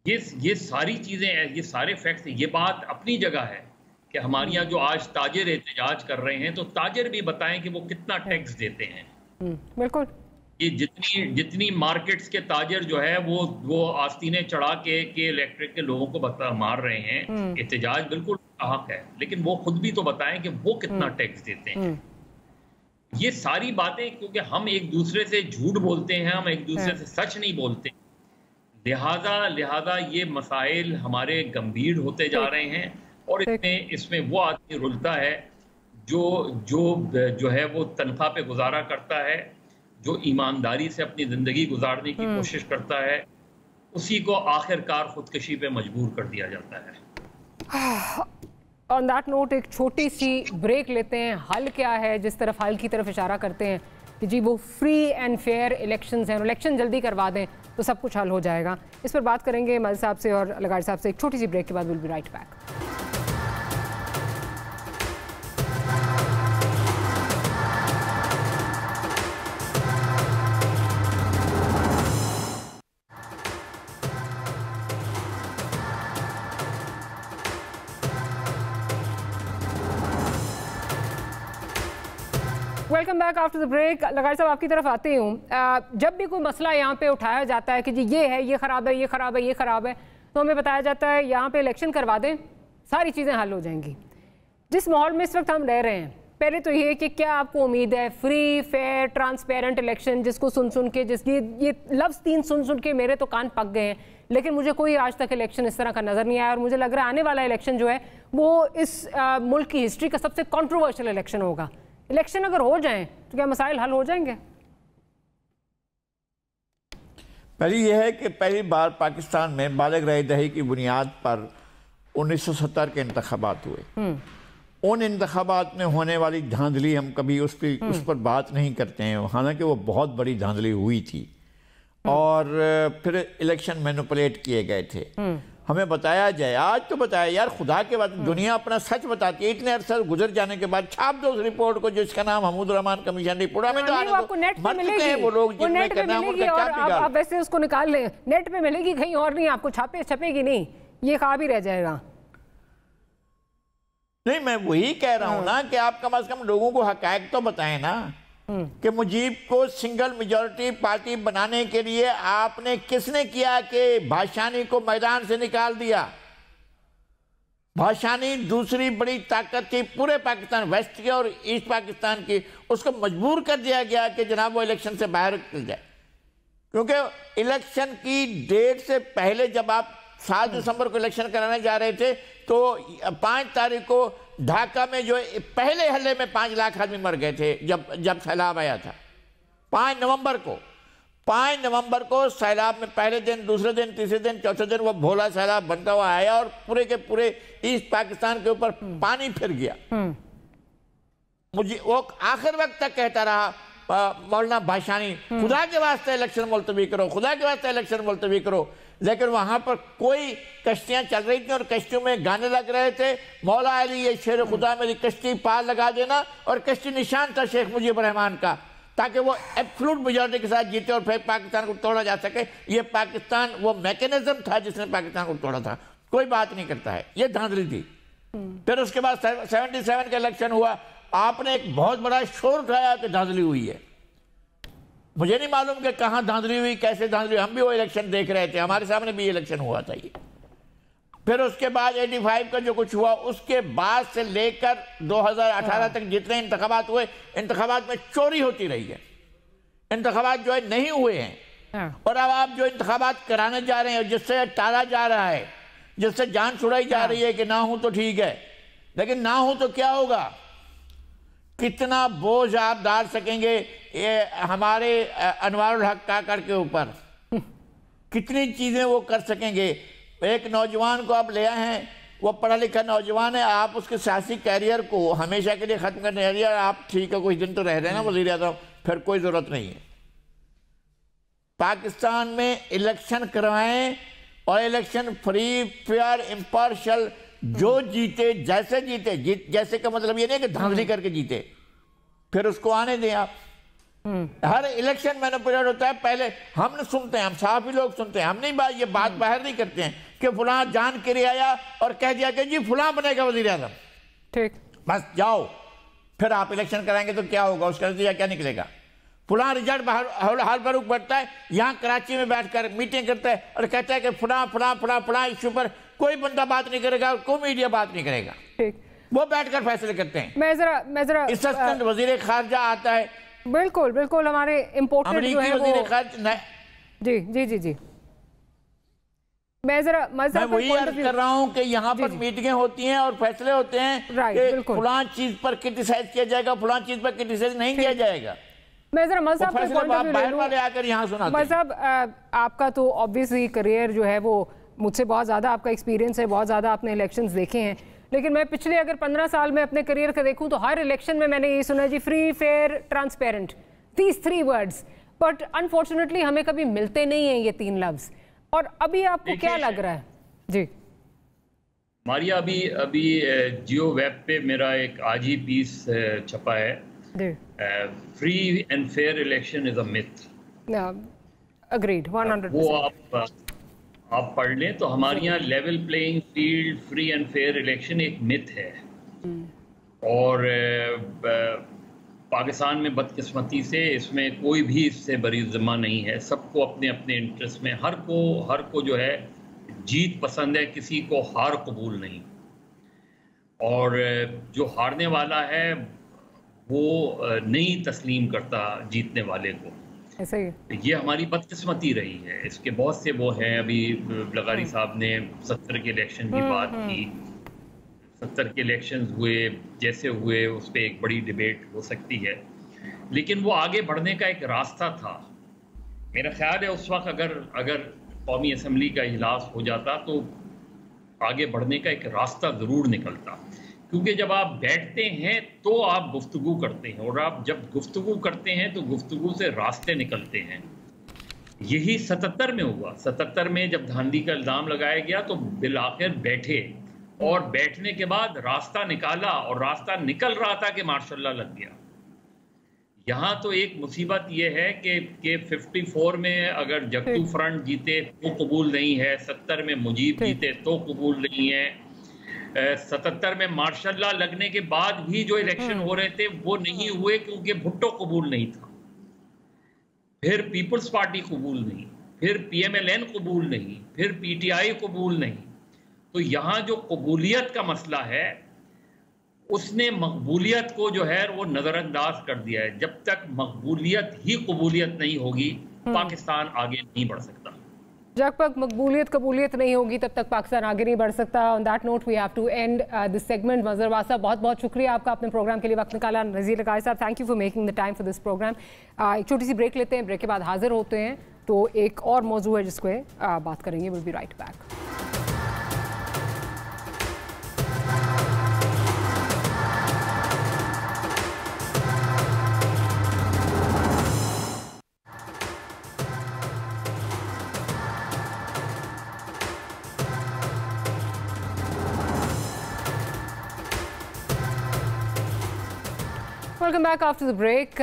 ये सारी चीजें, ये सारे फैक्ट्स, ये बात अपनी जगह है कि हमारे यहाँ जो आज ताजिर एहतजाज कर रहे हैं तो ताजिर भी बताएं कि वो कितना टैक्स देते हैं। बिल्कुल। ये जितनी मार्केट्स के ताजर जो है वो आस्तीने चढ़ा के इलेक्ट्रिक के लोगों को मार रहे हैं। एहतजाज बिल्कुल हक है, लेकिन वो खुद भी तो बताएं कि वो कितना टैक्स देते हैं। ये सारी बातें, क्योंकि हम एक दूसरे से झूठ बोलते हैं, हम एक दूसरे से सच नहीं बोलते, लिहाजा ये मसाइल हमारे गंभीर होते जा रहे हैं। और इसमें वो आदमी रुलता है जो है वो तनख्वाह पे गुजारा करता है, जो ईमानदारी से अपनी ज़िंदगी गुजारने की कोशिश करता है, उसी को आखिरकार खुदकशी पे मजबूर कर दिया जाता है। ऑन दैट नोट एक छोटी सी ब्रेक लेते हैं। हल क्या है, जिस तरफ हल की तरफ इशारा करते हैं कि जी वो फ्री एंड फेयर इलेक्शंस हैं, इलेक्शन जल्दी करवा दें तो सब कुछ हल हो जाएगा। इस पर बात करेंगे मल साहब से और लगारी साहब से एक छोटी सी ब्रेक के बाद। Will be right back. Welcome back after the break. लगारी साहब आपकी तरफ आती हूँ। जब भी कोई मसला यहाँ पे उठाया जाता है कि जी ये है, ये ख़राब है, ये ख़राब है, ये ख़राब है, तो हमें बताया जाता है यहाँ पे इलेक्शन करवा दें, सारी चीज़ें हल हो जाएंगी। जिस माहौल में इस वक्त हम रह रहे हैं, पहले तो ये कि क्या आपको उम्मीद है फ्री फेयर ट्रांसपेरेंट इलेक्शन, जिसको सुन के ये लफ्ज़ 3 सुन के मेरे तो कान पक गए हैं, लेकिन मुझे कोई आज तक इलेक्शन इस तरह का नज़र नहीं आया। और मुझे लग रहा है आने वाला इलेक्शन जो है वो इस मुल्क की हिस्ट्री का सबसे कॉन्ट्रोवर्शियल इलेक्शन होगा। इलेक्शन अगर हो जाएं तो क्या मसाइल हल हो जाएंगे? पहली यह है कि पहली बार पाकिस्तान में बालिग रहे दही की बुनियाद पर 1970 के इंतखाबात हुए। उन इंतखाबात में होने वाली धांधली हम कभी उस पर बात नहीं करते हैं, हालांकि वो बहुत बड़ी धांधली हुई थी और फिर इलेक्शन मैनिपुलेट किए गए थे। हमें बताया जाए, आज तो बताया यार, खुदा के बाद दुनिया अपना सच बताती है। इतने अरसा गुजर जाने के बाद छाप दो उस रिपोर्ट को जिसका नाम महमूद रहमान कमीशन रिपोर्ट। हमें तो आपको नेट पे मिलेगी, वो लोग जिनमें करना है उनका क्या बिगाड़। आप वैसे उसको निकाल लें, नेट पे मिलेगी, कहीं और नहीं, आपको छपेगी नहीं, ये ख्वाब ही रह जाएगा। नहीं, मैं वही कह रहा हूँ ना कि आप कम से कम लोगों को हकायक तो बताएं ना कि मुजीब को सिंगल मेजॉरिटी पार्टी बनाने के लिए आपने किसने किया कि भाषानी को मैदान से निकाल दिया। भाषानी दूसरी बड़ी ताकत थी पूरे पाकिस्तान, वेस्ट की और ईस्ट पाकिस्तान की, उसको मजबूर कर दिया गया कि जनाब वो इलेक्शन से बाहर निकल जाए। क्योंकि इलेक्शन की डेट से पहले जब आप 7 दिसंबर को इलेक्शन कराने जा रहे थे तो 5 तारीख को ढाका में जो पहले हल्ले में 5 लाख आदमी मर गए थे जब सैलाब आया था। 5 नवंबर को सैलाब में पहले दिन, दूसरे दिन, तीसरे दिन, चौथे दिन वो भोला सैलाब बनता हुआ आया और पूरे के पूरे ईस्ट पाकिस्तान के ऊपर पानी फिर गया। मुझे वो आखिर वक्त तक कहता रहा मौलाना भाषानी, खुदा के वास्ते इलेक्शन मुलतवी करो, खुदा के वास्ते इलेक्शन मुलतवी करो। लेकिन वहां पर कोई कश्तियां चल रही थी और कश्तियों में गाने लग रहे थे, मौला अली ये शेर खुदा मेरी कश्ती पार लगा देना, और कश्ती निशान था शेख मुजीब रहमान का, ताकि वो एब्सोल्यूट मेजॉरिटी के साथ जीते और फिर पाकिस्तान को तोड़ा जा सके। ये पाकिस्तान वो मैकेनिज्म था जिसने पाकिस्तान को तोड़ा था, कोई बात नहीं करता है, ये धांधली थी। फिर उसके बाद 77 का इलेक्शन हुआ, आपने एक बहुत बड़ा शोर उठाया कि धांधली हुई है। मुझे नहीं मालूम कि कहाँ धांधली हुई, कैसे धांधली हुई, हम भी वो इलेक्शन देख रहे थे, हमारे सामने भी इलेक्शन हुआ था ये। फिर उसके बाद 85 का जो कुछ हुआ, उसके बाद से लेकर 2018 तक जितने इंतखाबात हुए, इंतखाबात में चोरी होती रही है, इंतखाबात जो है नहीं हुए हैं। और अब आप जो इंतखाबात कराने जा रहे हैं, जिससे टाला जा रहा है, जिससे जान छुड़ाई जा रही है कि ना हो तो ठीक है, लेकिन ना हो तो क्या होगा, कितना बोझ आप डाल सकेंगे ये हमारे अनवारुल हक काकड़ के ऊपर, कितनी चीजें वो कर सकेंगे। एक नौजवान को आप ले आए हैं, वो पढ़ा लिखा नौजवान है, आप उसके सियासी कैरियर को हमेशा के लिए खत्म करने रही है। आप ठीक है कुछ दिन तो रह रहे हैं ना वज़ीर आज़म, फिर कोई जरूरत नहीं है। पाकिस्तान में इलेक्शन करवाएं और इलेक्शन फ्री फेयर इम्पार्शियल, जो जीते जैसे जीते, जैसे का मतलब ये नहीं कि धांधली करके जीते, फिर उसको आने दें आप। हर इलेक्शन मैनिपुलेट होता है, पहले हम सुनते हैं, हम साफी लोग सुनते हैं, हम नहीं ये बात बाहर नहीं करते हैं कि फलां जान के आया और कह दिया कि जी फलां बनेगा वजीर आजम, ठीक, बस जाओ। फिर आप इलेक्शन कराएंगे तो क्या होगा, उसका नतीजा क्या निकलेगा? फुला रिजल्ट हाल फारूक बैठता है यहाँ कराची में बैठकर मीटिंग करता है और कहता है कि फला इश्यू पर कोई बंदा बात नहीं करेगा और कोई मीडिया बात नहीं करेगा, वो बैठकर फैसले करते हैं। मैं जरा असिस्टेंट वजीर खारजा आता है, बिल्कुल हमारे इम्पोर्टेंट जो है वो जी मैं वही अर्ज कर रहा हूँ कि यहाँ पर मीटिंगें होती हैं और फैसले होते हैं कि फलां चीज पर क्रिटिसाइज किया जाएगा, फलां चीज पर क्रिटिसाइज नहीं किया जाएगा। मैं जरा मज़हब का पॉइंट ऑफ व्यू ले लूं। आकर यहाँ सुनाते हैं। मज़हब आपका तो ऑब्वियसली करियर जो है वो मुझसे बहुत ज़्यादा आपका एक्सपीरियंस है, बहुत ज़्यादा आपने इलेक्शंस देखे हैं, लेकिन मैं पिछले अगर 15 साल में अपने करियर का देखूं तो हर इलेक्शन में मैंने ये सुना जी free fair transparent, these 3 words, but unfortunately हमें कभी मिलते नहीं हैं ये 3 लफ्ज। और अभी आपको क्या लग रहा है जी? मारिया, अभी जियो वेब पे मेरा एक आज ही पीस छपा है, free and fair election is a myth. Agreed 100%। वो आप पढ़ लें तो हमारे यहाँ level playing field, free and fair election एक मिथ है। और पाकिस्तान में बदकिस्मती से इसमें कोई भी इससे बरी ज़िम्मा नहीं है। सबको अपने अपने इंटरेस्ट में, हर को जो है जीत पसंद है, किसी को हार कबूल नहीं। और जो हारने वाला है वो नहीं तस्लीम करता जीतने वाले को। ऐसा ही ये हमारी बदकिस्मती रही है। इसके बहुत से वो हैं। अभी लगारी साहब ने 70 के इलेक्शन की बात की। 70 के इलेक्शन हुए जैसे हुए, उस पर एक बड़ी डिबेट हो सकती है, लेकिन वो आगे बढ़ने का एक रास्ता था। मेरा ख्याल है उस वक्त अगर कौमी असम्बली का इजलास हो जाता तो आगे बढ़ने का एक रास्ता ज़रूर निकलता। क्योंकि जब आप बैठते हैं तो आप गुफ्तगू करते हैं, और आप जब गुफ्तगू करते हैं तो गुफ्तगू से रास्ते निकलते हैं। यही 77 में हुआ। 77 में जब धांधली का इल्ज़ाम लगाया गया तो बिल आखिर बैठे, और बैठने के बाद रास्ता निकाला, और रास्ता निकल रहा था कि मार्शल लॉ लग गया। यहाँ तो एक मुसीबत ये है कि 54 में अगर जगतू फ्रंट जीते तो कबूल नहीं है, 70 में मुजीब जीते तो कबूल नहीं है, 77 में मार्शल लॉ लगने के बाद भी जो इलेक्शन हो रहे थे वो नहीं हुए क्योंकि भुट्टो कबूल नहीं था, फिर पीपल्स पार्टी कबूल नहीं, फिर PMLN कबूल नहीं, फिर PTI कबूल नहीं। तो यहाँ जो कबूलियत का मसला है उसने मकबूलियत को जो है वो नज़रअंदाज कर दिया है। जब तक मकबूलियत ही कबूलियत नहीं होगी पाकिस्तान आगे नहीं बढ़ सकता। जब तक मकबूलियत कबूलियत नहीं होगी तब तक पाकिस्तान आगे नहीं बढ़ सकता। On that note we have to end this segment. Mazhar Wasa, बहुत बहुत शुक्रिया आपका अपने प्रोग्राम के लिए वक्त निकाला। नज़ीर लगारी साहब, thank you for making the time for this programme. एक छोटी सी ब्रेक लेते हैं, ब्रेक के बाद हाजिर होते हैं तो एक और मौजू है जिसको बात करेंगे। Will be right back. Welcome back after the break.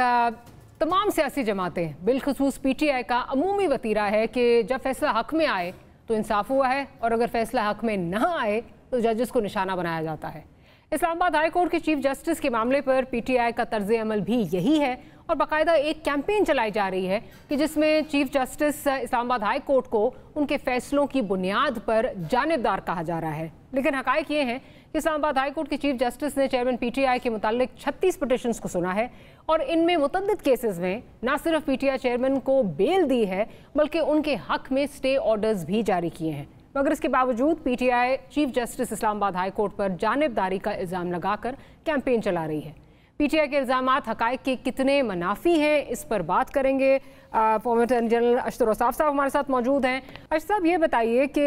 तमाम सियासी जमातें बिलखसूस PTI का अमूमी वतीरा है कि जब फैसला हक में आए तो इंसाफ हुआ है, और अगर फैसला हक में ना आए तो जजेस को निशाना बनाया जाता है। इस्लामाबाद हाई कोर्ट के चीफ जस्टिस के मामले पर PTI का तर्ज अमल भी यही है, और बाकायदा एक कैंपेन चलाई जा रही है कि जिसमें chief justice Islamabad high court को उनके फैसलों की बुनियाद पर जानिबदार कहा जा रहा है। लेकिन हकायक ये हैं कि इस्लामाबाद हाई कोर्ट के चीफ जस्टिस ने चेयरमैन PTI के मुतालिक 36 पिटिशंस को सुना है, और इनमें मुतअद्दिद केसेस में न सिर्फ PTI चेयरमैन को बेल दी है बल्कि उनके हक में स्टे ऑर्डर्स भी जारी किए हैं। मगर इसके बावजूद PTI chief justice Islamabad high court पर जानिबदारी का इल्ज़ाम लगाकर कैंपेन चला रही है। PTI के इल्ज़ामात हकायक के कितने मुनाफी हैं, इस पर बात करेंगे। फॉर्मर अटॉर्नी जनरल अशतर औसाफ साहब हमारे साथ मौजूद हैं। अशतर साहब, ये बताइए कि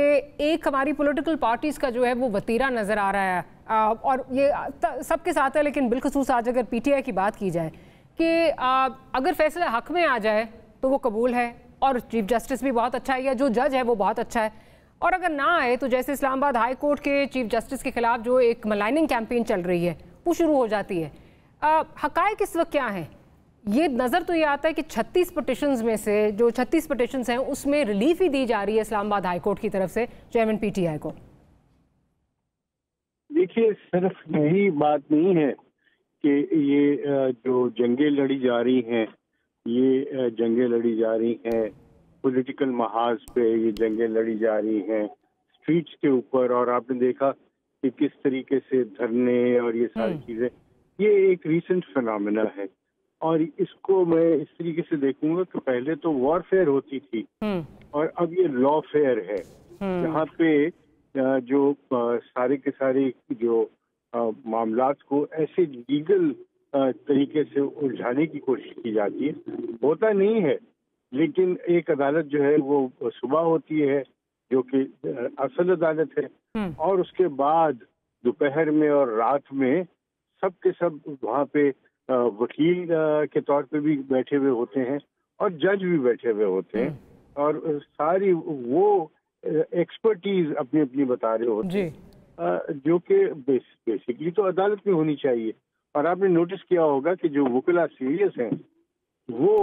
एक हमारी पॉलिटिकल पार्टीज़ का जो है वो वतीरा नज़र आ रहा है, और ये सबके साथ है, लेकिन बिलखसूस आज अगर PTI की बात की जाए कि अगर फैसला हक में आ जाए तो वो कबूल है, और चीफ जस्टिस भी बहुत अच्छा है, या जो जज है वो बहुत अच्छा है, और अगर ना आए तो जैसे इस्लामाबाद हाई कोर्ट के चीफ जस्टिस के खिलाफ जो एक मलाइनिंग कैंपेन चल रही है वो शुरू हो जाती है। हकायक इस वक्त क्या हैं? ये नज़र तो ये आता है कि 36 पिटिशंस में से जो 36 पिटिशंस हैं उसमें रिलीफ ही दी जा रही है इस्लामाबाद हाई कोर्ट की तरफ से चेयरमैन PTI को। देखिए, सिर्फ यही बात नहीं है कि ये जो जंगें लड़ी जा रही हैं ये जंगें लड़ी जा रही हैं, पॉलिटिकल महाज पे ये जंगें लड़ी जा रही हैं स्ट्रीट्स के ऊपर, और आपने देखा कि किस तरीके से धरने और ये सारी चीजें, ये एक रीसेंट फिनोमेना है। और इसको मैं इस तरीके से देखूंगा कि पहले तो वॉरफेयर होती थी और अब ये लॉफेयर है, जहाँ पे जो सारे के सारे जो मामलात को ऐसे लीगल तरीके से उलझाने की कोशिश की जाती है। होता नहीं है, लेकिन एक अदालत जो है वो सुबह होती है जो कि असल अदालत है, और उसके बाद दोपहर में और रात में सब के सब वहाँ पे वकील के तौर पे भी बैठे हुए होते हैं और जज भी बैठे हुए होते हैं, और सारी वो एक्सपर्टीज अपनी अपनी बता रहे होते हैं, जो कि बेसिकली तो अदालत में होनी चाहिए। और आपने नोटिस किया होगा कि जो वकील सीरियस हैं वो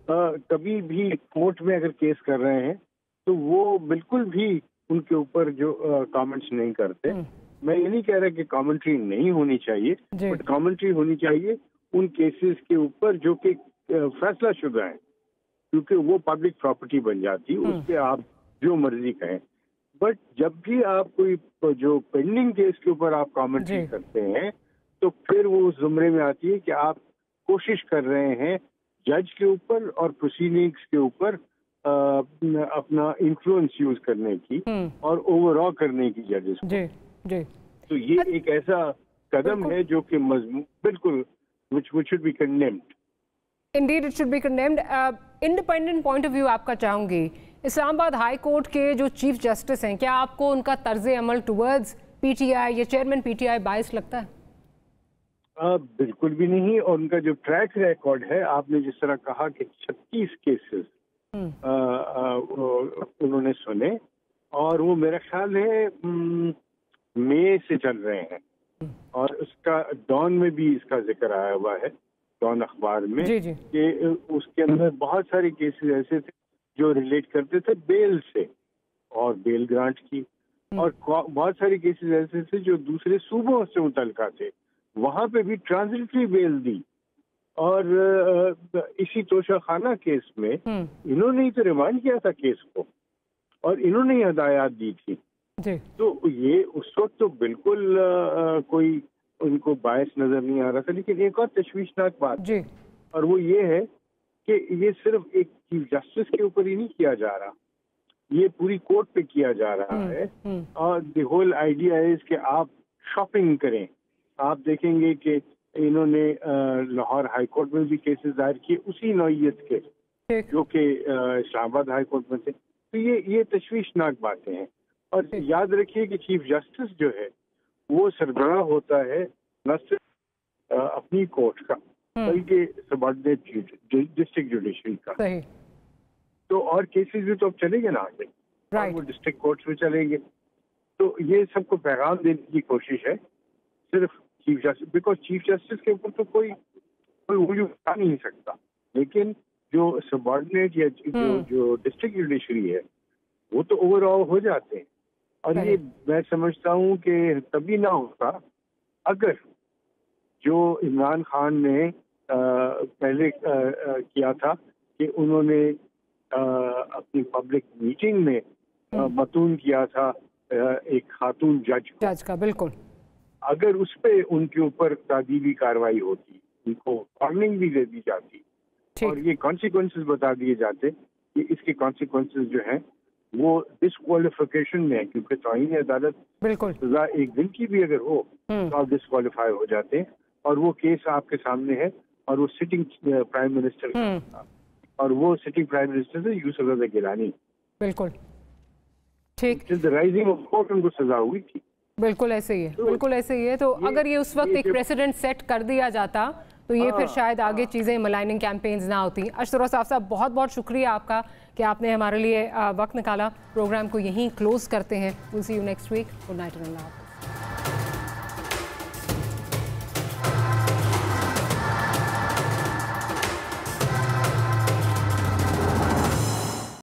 कभी भी कोर्ट में अगर केस कर रहे हैं तो वो बिल्कुल भी उनके ऊपर जो कमेंट्स नहीं करते। मैं ये नहीं कह रहा कि कमेंट्री नहीं होनी चाहिए, बट कमेंट्री होनी चाहिए उन केसेस के ऊपर जो कि फैसला शुदा है, क्योंकि वो पब्लिक प्रॉपर्टी बन जाती है, उस पर आप जो मर्जी कहें। बट जब भी आप कोई जो पेंडिंग केस के ऊपर आप कमेंट्री करते हैं तो फिर वो उस जुमरे में आती है कि आप कोशिश कर रहे हैं जज के ऊपर और प्रोसीडिंग्स के ऊपर अपना इन्फ्लुएंस यूज करने की और ओवरऑल करने की जजेस को। तो ये एक ऐसा कदम है जो कि बिल्कुल which should be condemned. Indeed, it should be condemned. Independent point of view आपका चाहूंगी, इस्लामाबाद हाई कोर्ट के जो चीफ जस्टिस हैं, क्या आपको उनका तर्ज अमल टुवर्ड्स पीटीआई या चेयरमैन पीटीआई बायस लगता है? बिल्कुल भी नहीं, और उनका जो ट्रैक रिकॉर्ड है, आपने जिस तरह कहा कि 36 केसेस उन्होंने सुने, और वो मेरा ख्याल है मई से चल रहे हैं, और उसका डॉन में भी इसका जिक्र आया हुआ है, डॉन अखबार में, कि उसके अंदर बहुत सारे केसेस ऐसे थे जो रिलेट करते थे बेल से और बेल ग्रांट की, और बहुत सारे केसेस ऐसे थे जो दूसरे सूबों से मुतल्लिका थे, वहां पे भी ट्रांजिटरी बेल दी। और इसी तोशाखाना केस में इन्होंने ही तो रिमांड किया था केस को, और इन्होंने ही हदायत दी थी। तो ये उस वक्त तो बिल्कुल कोई उनको बायस नजर नहीं आ रहा था। लेकिन एक और तशवीशनाक बात, और वो ये है कि ये सिर्फ एक चीफ जस्टिस के ऊपर ही नहीं किया जा रहा, ये पूरी कोर्ट पे किया जा रहा है। और द होल आइडिया इज कि आप शॉपिंग करें। आप देखेंगे कि इन्होंने लाहौर हाई कोर्ट में भी केसेस दायर किए उसी नौइयत के जो कि इस्लामाबाद हाई कोर्ट में थे। तो ये तशवीशनाक बातें हैं। और याद रखिए कि चीफ जस्टिस जो है वो सरबराह होता है न सिर्फ अपनी कोर्ट का, बल्कि सबऑर्डिनेट डिस्ट्रिक्ट जुडिशरी का। तो और केसेस भी तो अब चलेंगे ना आगे, और वो डिस्ट्रिक्ट कोर्ट्स में चलेंगे। तो ये सबको पैगाम देने की कोशिश है सिर्फ chief justice, because chief justice के ऊपर तो कोई वैल्यू आ नहीं सकता, लेकिन जो सबऑर्डिनेट या जो डिस्ट्रिक्ट जुडिशरी है वो तो ओवरऑल हो जाते हैं। और ये मैं समझता हूँ कि तभी ना होता अगर जो इमरान खान ने पहले किया था कि उन्होंने अपनी पब्लिक मीटिंग में मतून किया था एक खातून जज का। बिल्कुल, अगर उस पे उनके ऊपर तादीबी कार्रवाई होती, उनको वार्निंग भी दे दी जाती और ये कॉन्सिक्वेंसेस बता दिए जाते कि इसके कॉन्सिक्वेंसेस जो हैं वो डिस्क्वालिफिकेशन में है, क्योंकि तौहीन अदालत सजा एक दिन की भी अगर हो तो आप डिस्क्वालीफाई हो जाते हैं। और वो केस आपके सामने है, और वो सिटिंग प्राइम मिनिस्टर का, और वो सिटिंग प्राइम मिनिस्टर से यूसुफ रज़ा गिलानी। बिल्कुल ठीक, राइजिंग ऑफ कोर्ट उनको सजा हुई थी। बिल्कुल ऐसे ही है, बिल्कुल ऐसे ही है। तो अगर ये उस वक्त एक प्रेसिडेंट सेट कर दिया जाता तो ये फिर शायद आगे चीज़ें मलाइनिंग कैंपेन्स ना होती। अशरफ औसाफ साहब, बहुत बहुत शुक्रिया आपका कि आपने हमारे लिए वक्त निकाला। प्रोग्राम को यहीं क्लोज करते हैं। Will see you next week. Good night.